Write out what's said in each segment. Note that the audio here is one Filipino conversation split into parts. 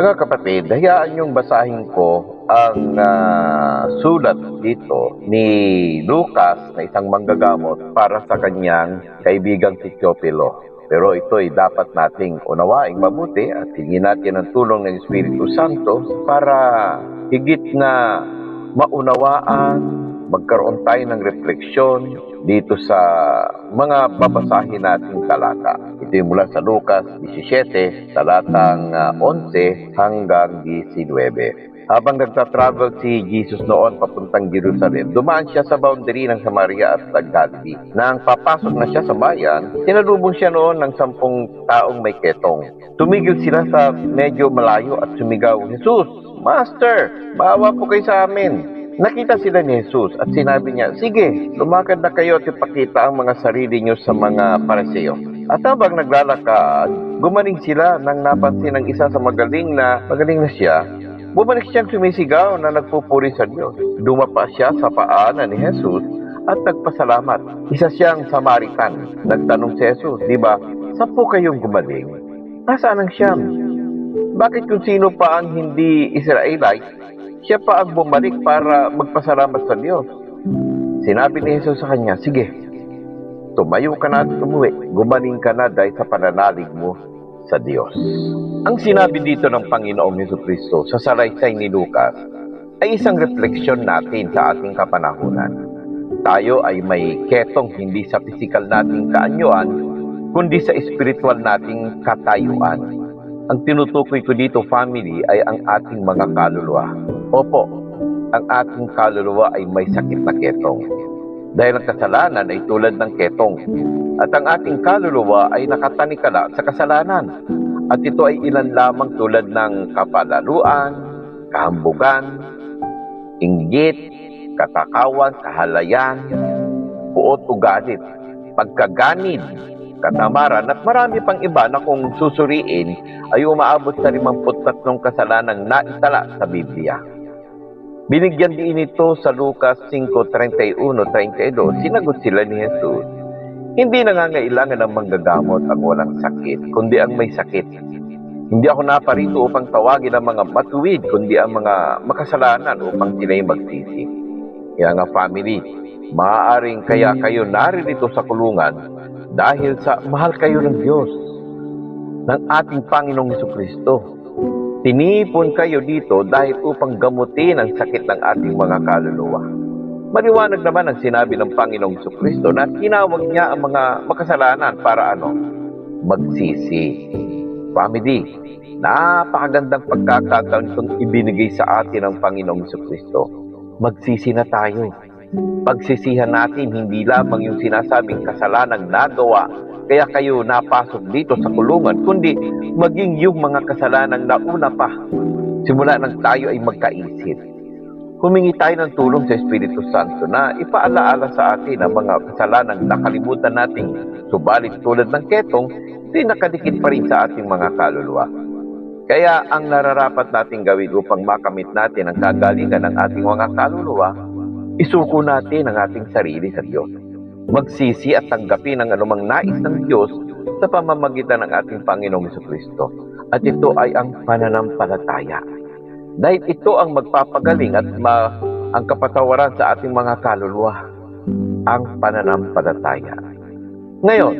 Mga kapatid, hayaan niyong basahin ko ang sulat dito ni Lucas na isang manggagamot para sa kanyang kaibigang si Teopilo. Pero ito ay dapat nating unawaing mabuti at hingin natin ang tulong ng Espiritu Santo para higit na maunawaan, magkaroon tayo ng refleksyon dito sa mga babasahin nating talata. Ito ay mula sa Lucas 17, talatang 11 hanggang 19. Habang nagtatravel si Jesus noon papuntang Jerusalem, dumaan siya sa boundary ng Samaria at Galilee. Nang papasok na siya sa bayan, sinalubong siya noon ng 10 taong may ketong. Tumigil sila sa medyo malayo at sumigaw, "Jesus! Master! Maawa po kayo sa amin!" Nakita sila ni Jesus at sinabi niya, "Sige, lumakad na kayo at ipakita ang mga sarili niyo sa mga Pariseo." At habang naglalakad, gumaling sila nang napansin ng isa sa magaling na siya. Bumalik siyang sumisigaw na nagpupuri sa Diyos. Dumapa siya sa paanan ni Jesus at nagpasalamat. Isa siyang Samaritan. Nagtanong si Jesus, "Di ba, 10 kayong gumaling? Nasaan ang siyam? Bakit kung sino pa ang hindi Israelite, siya pa ang bumalik para magpasalamat sa Diyos?" Sinabi ni Jesus sa kanya, "Sige, tumayo ka na at umuwi. Gumaling ka na dahil sa pananalig mo sa Diyos." Ang sinabi dito ng Panginoong Jesucristo sa salaysay ni Lucas ay isang refleksyon natin sa ating kapanahunan. Tayo ay may ketong hindi sa pisikal nating kaanyuan, kundi sa espiritual nating katayuan. Ang tinutukoy ko dito, family, ay ang ating mga kaluluwa. Opo, ang ating kaluluwa ay may sakit na ketong. Dahil ang kasalanan ay tulad ng ketong. At ang ating kaluluwa ay nakatanikala sa kasalanan. At ito ay ilan lamang tulad ng kapalaluan, kahambugan, inggit, katakawan, kahalayan, puot o galit, pagkaganid, katamaran, at marami pang iba na kung susuriin ay umaabot sa 53 kasalanang naitala sa Biblia. Binigyan din ito sa Lucas 5:31-32. Sinagot sila ni Jesus, "Hindi nangangailangan ng manggagamot ang walang sakit, kundi ang may sakit. Hindi ako naparito upang tawagin ang mga matuwid, kundi ang mga makasalanan upang sila'y magsisi." Kaya nga, family, maaaring kaya kayo naririto sa kulungan dahil sa mahal kayo ng Diyos, ng ating Panginoong Jesucristo. Tinipon kayo dito dahil upang gamutin ang sakit ng ating mga kaluluwa. Maliwanag naman ang sinabi ng Panginoong Jesucristo na tinawag niya ang mga makasalanan para magsisi. Family, napakagandang pagkakataon itong ibinigay sa atin ng Panginoong Jesucristo. Magsisi na tayo. Pagsisihan natin hindi lamang yung sinasabing kasalanang nagawa kaya kayo napasok dito sa kulungan, kundi maging yung mga kasalanang nauna pa, simula nang tayo ay magkaisip. Humingi tayo ng tulong sa Espiritu Santo na ipaalaala sa atin ang mga kasalanang nakalimutan nating, subalit tulad ng ketong, di nakadikit pa rin sa ating mga kaluluwa. Kaya ang nararapat nating gawin upang makamit natin ang kagalingan ng ating mga kaluluwa, isuko natin ang ating sarili sa Diyos. Magsisi at tanggapin ang anumang nais ng Diyos sa pamamagitan ng ating Panginoong Jesucristo. At ito ay ang pananampalataya. Dahil ito ang magpapagaling at ang kapatawaran sa ating mga kaluluwa. Ang pananampalataya. Ngayon,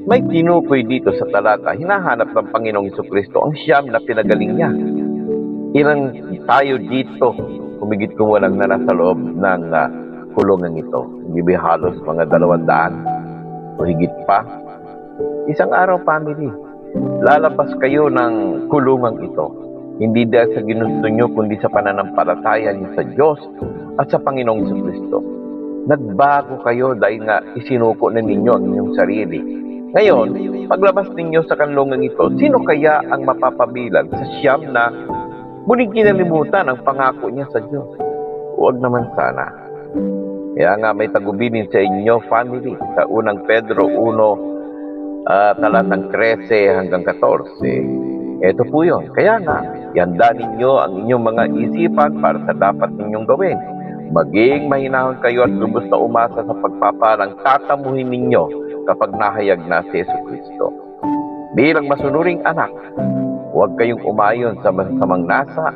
may tinukoy dito sa talata, hinahanap ng Panginoong Jesucristo ang siyam na pinagaling niya. Ilan tayo dito, humigit kumulang na nasa loob ng kulungan ito. Hindi halos mga 200 o higit pa. Isang araw, family, lalabas kayo ng kulungan ito. Hindi dahil sa ginusto nyo, kundi sa pananampalataya nyo sa Diyos at sa Panginoong Jesucristo. Nagbago kayo dahil nga isinuko na ninyo ang inyong sarili. Ngayon, paglabas ninyo sa kanlungan ito, sino kaya ang mapapabilang sa siyam na muling kinalimutan ang pangako niya sa Diyos? Huwag naman sana. Kaya nga may tagubilin sa inyo, family, sa unang Pedro 1, talatang 13 hanggang 14. Ito po yun. Kaya nga, ihanda ninyo ang inyong mga isipan para sa dapat ninyong gawin. Maging mahinahon kayo at lubos na umasa sa pagpapalang tatamuhin ninyo kapag nahayag na si Jesucristo. Bilang masunuring anak, Huwag kayong umayon sa masamang nasa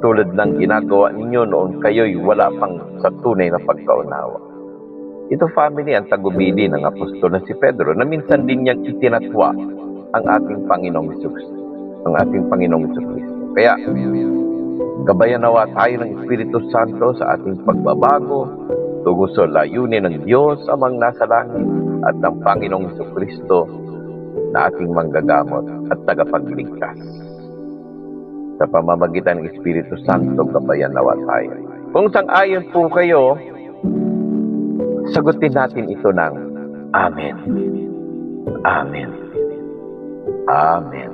tulad ng ginagawa ninyo noon kayo'y wala pang sa tunay na pagkaunawa. Ito family ang tagubili ng apostol na si Pedro na minsan din niyang itinatwa ang ating Panginoong Jesucristo. Kaya, gabayan nawa tayo ng Espiritu Santo sa ating pagbabago, tungo sa layunin ng Diyos amang nasa langit at ng Panginoong Jesucristo na ating manggagamot at tagapagligtas. Sa pamamagitan ng Espiritu Santo, gabayan nawa tayo. Kung sang-ayon po kayo, sagutin natin ito ng Amen. Amen. Amen.